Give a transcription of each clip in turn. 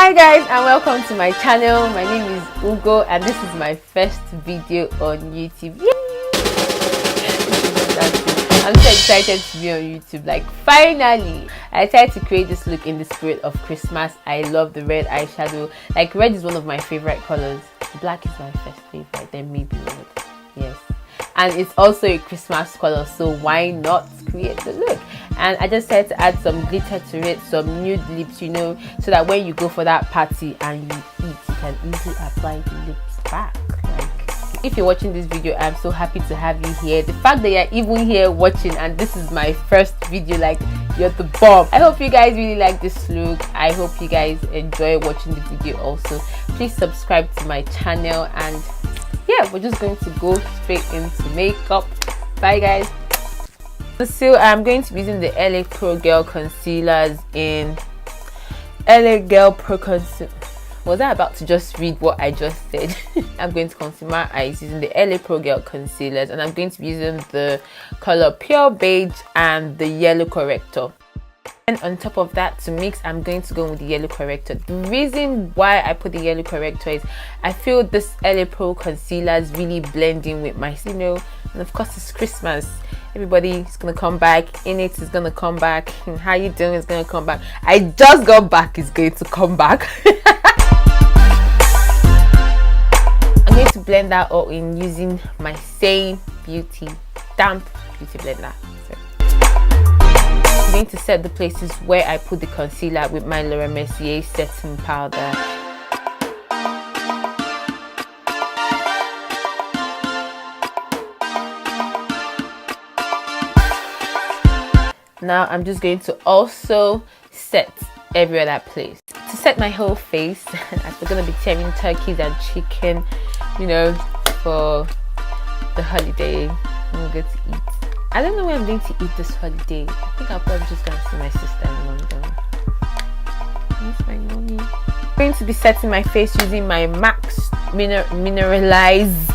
Hi guys and welcome to my channel. My name is Ugo and this is my first video on YouTube. I'm so excited to be on YouTube. Like finally I decided to create this look in the spirit of Christmas. I love the red eyeshadow. Like red is one of my favorite colors. Black is my first favorite, then maybe red. Yes, and it's also a Christmas color, so why not create the look? And I just decided to add some glitter to it, some nude lips, you know, so that when you go for that party and you eat, you can easily apply the lips back. Like, if you're watching this video, I'm so happy to have you here. The fact that you're even here watching and this is my first video, like, you're the bomb. I hope you guys really like this look. I hope you guys enjoy watching the video also. Please subscribe to my channel, and yeah, we're just going to go straight into makeup. Bye guys. So I'm going to be using the LA Pro Girl concealers in LA Girl Pro Concealer. Was I about to just read what I just said? I'm going to conceal my eyes using the LA Pro Girl concealers, and I'm going to be using the color Pure Beige and the Yellow corrector. And on top of that, to mix, I'm going to go with the yellow corrector. The reason why I put the yellow corrector is I feel this LA Pro concealer is really blending with my, you know, and of course it's Christmas. Everybody is gonna come back. In it is gonna come back. How you doing is gonna come back. I just got back is going to come back. I'm going to blend that all in using my same damp beauty blender. I'm going to set the places where I put the concealer with my Laura Mercier setting powder. Now I'm just going to also set every other place. To set my whole face, as we're going to be tearing turkeys and chicken, you know, for the holiday. I'm going to eat. I don't know where I'm going to eat this holiday. I think I'll probably just go and see my sister in London. Miss my mommy. I'm going to be setting my face using my MAC Mineralized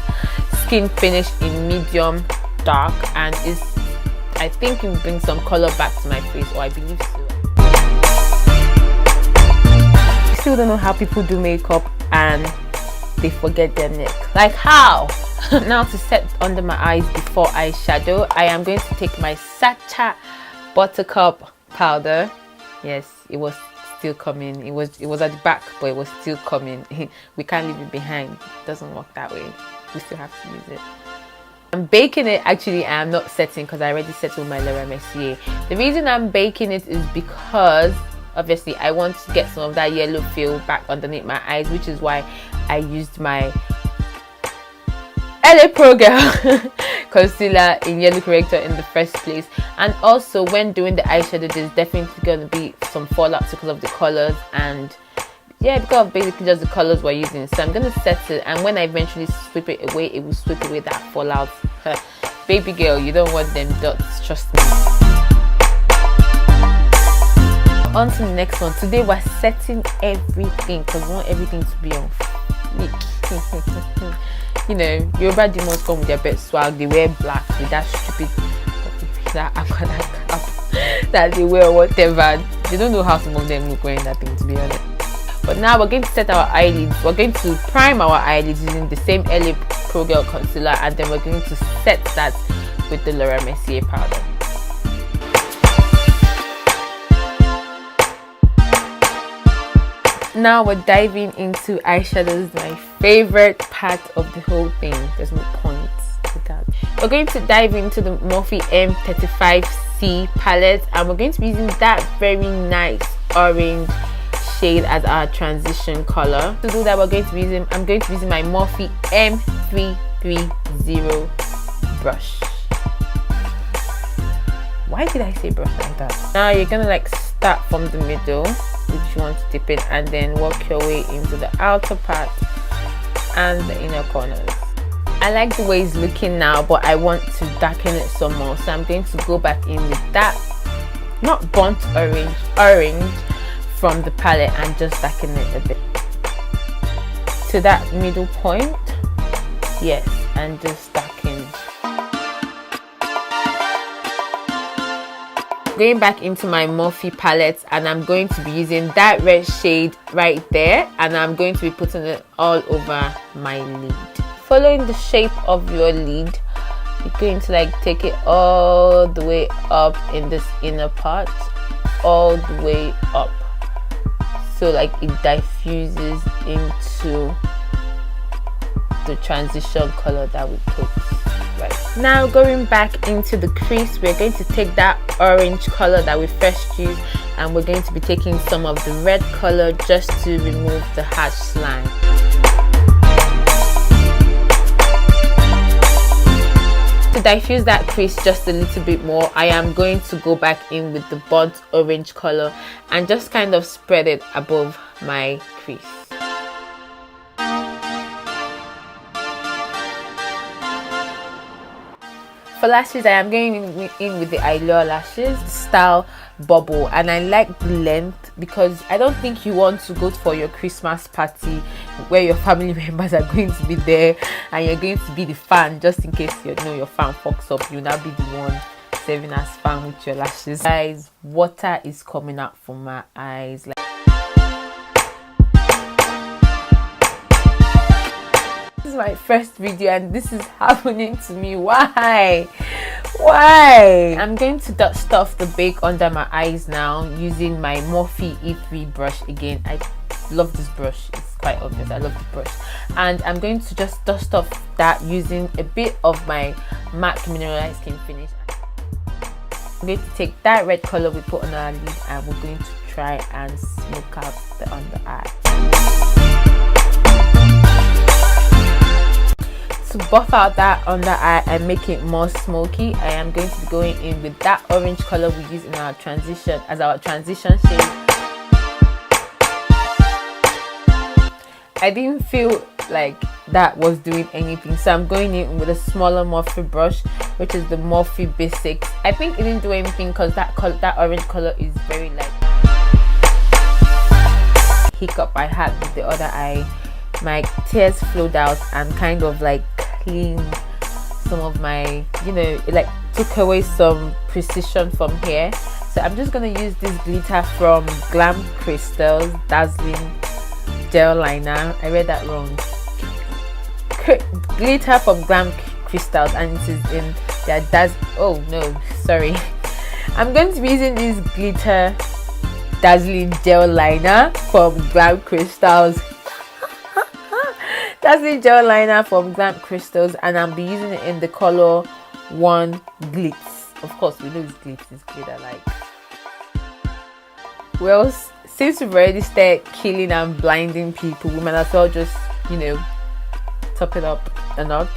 Skin Finish in medium dark, and I think it will bring some color back to my face, or I believe so. I still don't know how people do makeup and they forget their neck. Like how? Now to set under my eyes before eyeshadow, I am going to take my Sacha Buttercup powder. Yes, it was still coming. It was at the back, but it was still coming. We can't leave it behind. It doesn't work that way. We still have to use it. I'm baking it. Actually, I am not setting because I already set with my Laura Mercier. The reason I'm baking it is because obviously I want to get some of that yellow feel back underneath my eyes, which is why I used my LA Pro Girl concealer in yellow corrector in the first place. And also when doing the eyeshadow, there's definitely going to be some fallout because of the colors, and yeah, because of basically just the colors we're using. So I'm going to set it, and when I eventually sweep it away, it will sweep away that fallout. Baby girl, you don't want them dots, trust me. On to the next one. Today we're setting everything because we want everything to be on fleek. You know, Yoruba demons come with their best swag. They wear black with that stupid that cap that they wear, whatever. They don't know how some of them look wearing that thing, to be honest. But now we're going to set our eyelids. We're going to prime our eyelids using the same LA Pro Girl concealer, and then we're going to set that with the Laura Mercier powder. Now we're diving into eyeshadows, my favorite part of the whole thing. There's no point to that. We're going to dive into the Morphe M35C palette, and we're going to be using that very nice orange shade as our transition color. To do that, I'm going to be using my Morphe M330 brush. Why did I say brush like that? Now you're gonna like start from the middle, which you want to dip in, and then work your way into the outer part and the inner corners. I like the way it's looking now, but I want to darken it some more, so I'm going to go back in with that not burnt orange from the palette and just darken it a bit to that middle point. Yes, and just darken. Going back into my Morphe palette, and I'm going to be using that red shade right there, and I'm going to be putting it all over my lid. Following the shape of your lid, you're going to like take it all the way up in this inner part, all the way up, so like it diffuses into the transition color that we put. Right now, going back into the crease, we're going to take that orange color that we first used, and we're going to be taking some of the red color just to remove the hatch line. To diffuse that crease just a little bit more, I am going to go back in with the burnt orange color and just kind of spread it above my crease. For lashes, I am going in with the Allure lashes, style bubble, and I like the length because I don't think you want to go for your Christmas party where your family members are going to be there and you're going to be the fan, just in case your fan fucks up. You'll not be the one serving as fan with your lashes. Guys, water is coming out from my eyes. This is my first video and this is happening to me. Why? I'm going to dust off the bake under my eyes now using my Morphe E3 brush again. I love this brush, it's quite obvious. I love the brush, and I'm going to just dust off that using a bit of my MAC mineralized skin finish. I'm going to take that red color we put on our lid and we're going to try and smoke out the under eye. To buff out that under eye and make it more smoky, I am going to be going in with that orange color we use in our transition as our transition shade. I didn't feel like that was doing anything, so I'm going in with a smaller Morphe brush, which is the Morphe Basics. I think it didn't do anything because that orange color is very light. Hiccup I had with the other eye. My tears flowed out and kind of like cleaned some of my, it like took away some precision from here. So I'm just gonna use this glitter from Glam Crystals Dazzling Gel Liner. I read that wrong. Glitter from Glam Crystals, and it is in their I'm going to be using this glitter dazzling gel liner from Glam Crystals. That's the gel liner from Glam Crystals, and I'll be using it in the color 1 Glitz. Of course, we know it's glitz, it's glitter like. Well, since we've already started killing and blinding people, we might as well just, top it up a notch.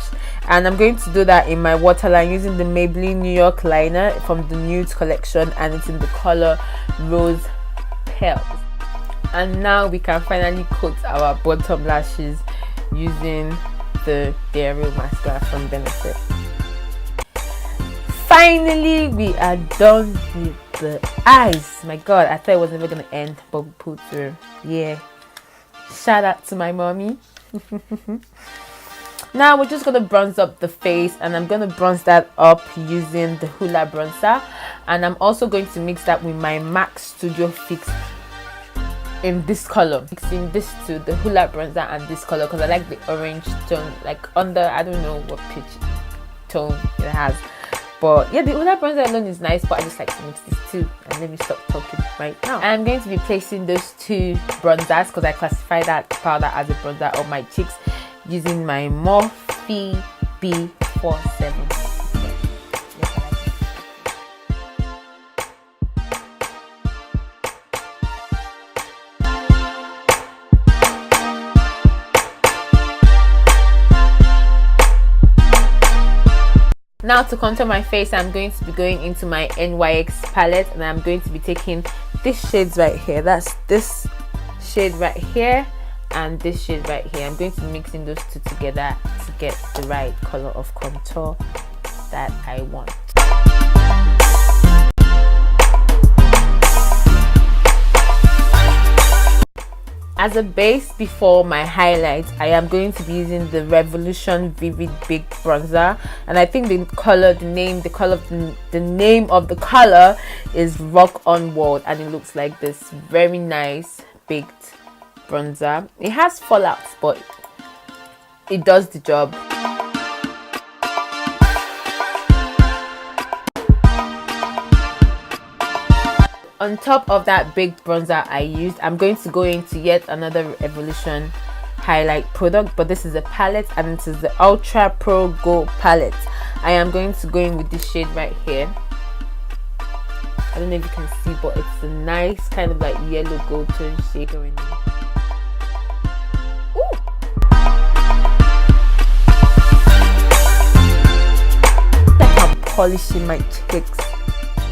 And I'm going to do that in my waterline using the Maybelline New York liner from the Nudes collection, and it's in the color Rose Pearls. And now we can finally coat our bottom lashes using the Real mascara from Benefit. Finally, we are done with the eyes. My god, I thought it was never gonna end, but we pulled through. Yeah, shout out to my mommy. Now we're just gonna bronze up the face, and I'm gonna bronze that up using the Hoola bronzer, and I'm also going to mix that with my MAC Studio Fix in this color, mixing this to the Hoola bronzer and this color because I like the orange tone, like under, I don't know what pitch tone it has, but yeah, the Hoola bronzer alone is nice, but I just like to mix these two. And let me stop talking right now. I'm going to be placing those two bronzers because I classify that powder as a bronzer on my cheeks using my Morphe B47. Now to contour my face, I'm going to be going into my NYX palette, and I'm going to be taking these shades right here. That's this shade right here and this shade right here. I'm going to be mixing those two together to get the right color of contour that I want. As a base before my highlights, I am going to be using the Revolution Vivid Big Bronzer, and I think the name of the color is Rock On World, and it looks like this very nice baked bronzer. It has fallouts, but it does the job. On top of that big bronzer I used, I'm going to go into yet another Revolution highlight product, but this is a palette, and it is the Ultra Pro Gold palette. I am going to go in with this shade right here. I don't know if you can see, but it's a nice kind of like yellow gold tone shade going in. Ooh. Like I'm polishing my cheeks.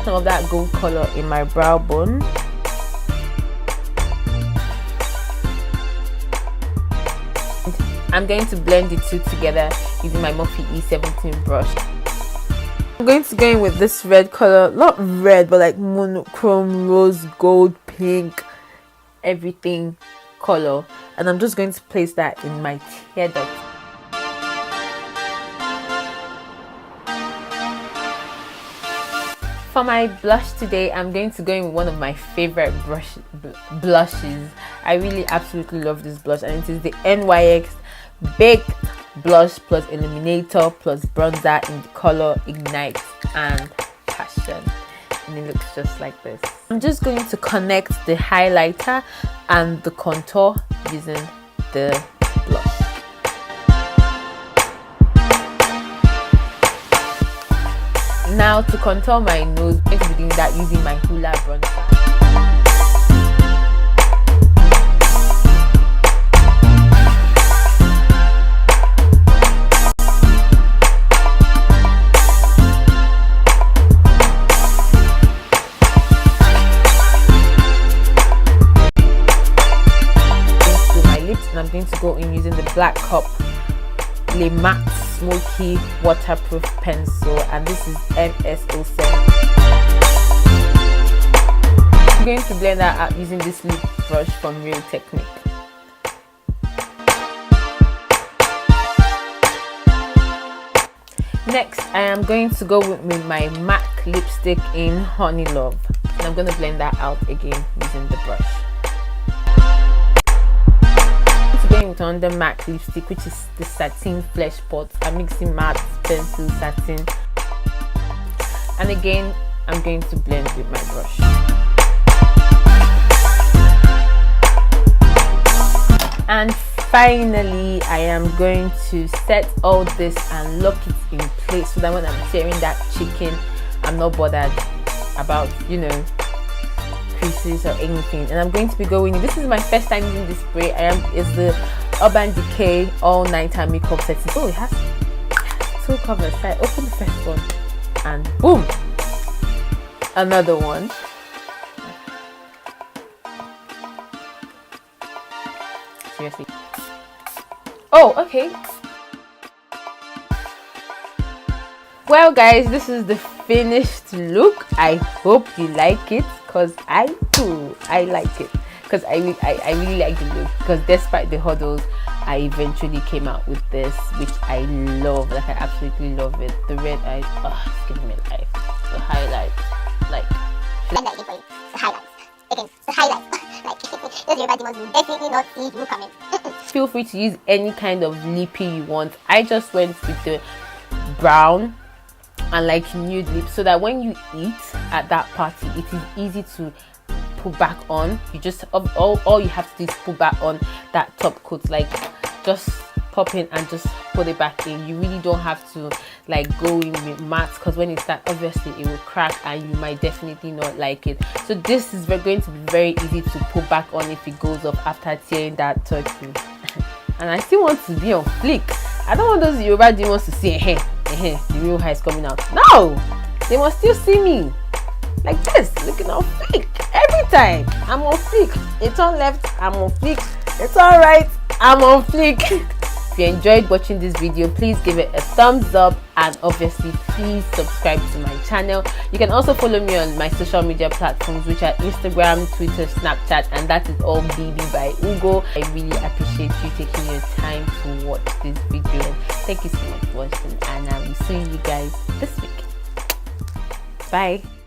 Some of that gold color in my brow bone. I'm going to blend the two together using my Morphe E17 brush. I'm going to go in with this red color, not red but like monochrome rose gold pink everything color, and I'm just going to place that in my tear duct. For my blush today, I'm going to go in with one of my favorite blushes. I really absolutely love this blush, and it is the NYX Baked Blush plus Illuminator plus Bronzer in the color Ignite and Passion, and it looks just like this. I'm just going to connect the highlighter and the contour using the blush. Now to contour my nose, I'm going to be doing that using my Hoola bronzer. Into my lips, and I'm going to go in using the BlackUp Le Matte Smokey waterproof pencil, and this is MS07. I'm going to blend that out using this lip brush from Real Technique. Next, I am going to go with my MAC lipstick in Honey Love, and I'm going to blend that out again using the brush. Going with on the MAC lipstick, which is the satin flesh pot. I'm mixing matte, pencil, satin, and again I'm going to blend with my brush. And finally, I am going to set all this and lock it in place so that when I'm tearing that chicken, I'm not bothered about, you know, creases or anything. And I'm going to be going in. This is my first time using this spray. It's the Urban Decay All Nighter Makeup Setting. Oh, it has two covers. So I open the first one and boom, another one. Seriously. Oh, okay. Well guys, this is the finished look. I hope you like it, because I do. I like it because I really like the look, because despite the hurdles, I eventually came out with this, which I love. Like, I absolutely love it. The red eyes, oh, it's giving me life. The highlights, like the highlights. Again, the highlights. Like, those red ones will definitely not see you coming. Feel free to use any kind of lippy you want. I just went with the brown and like nude lips, so that when you eat at that party, it is easy to put back on. You just all you have to do is put back on that top coat, like just pop in and just put it back in. You really don't have to like go in with matte, because when it starts, obviously it will crack and you might definitely not like it. So this is going to be very easy to put back on if it goes off after tearing that turkey. And I still want to be on fleek. I don't want those Yoruba demons to see the real hair is coming out. No, they must still see me like this, looking on fleek every time. I'm on fleek. It's on left, I'm on fleek. It's all right, I'm on fleek. you enjoyed watching this video, please give it a thumbs up, and obviously please subscribe to my channel. You can also follow me on my social media platforms, which are Instagram, Twitter, Snapchat, and that is all BBbyUGO. I really appreciate you taking your time to watch this video, and thank you so much for watching, and I will see you guys this week. Bye.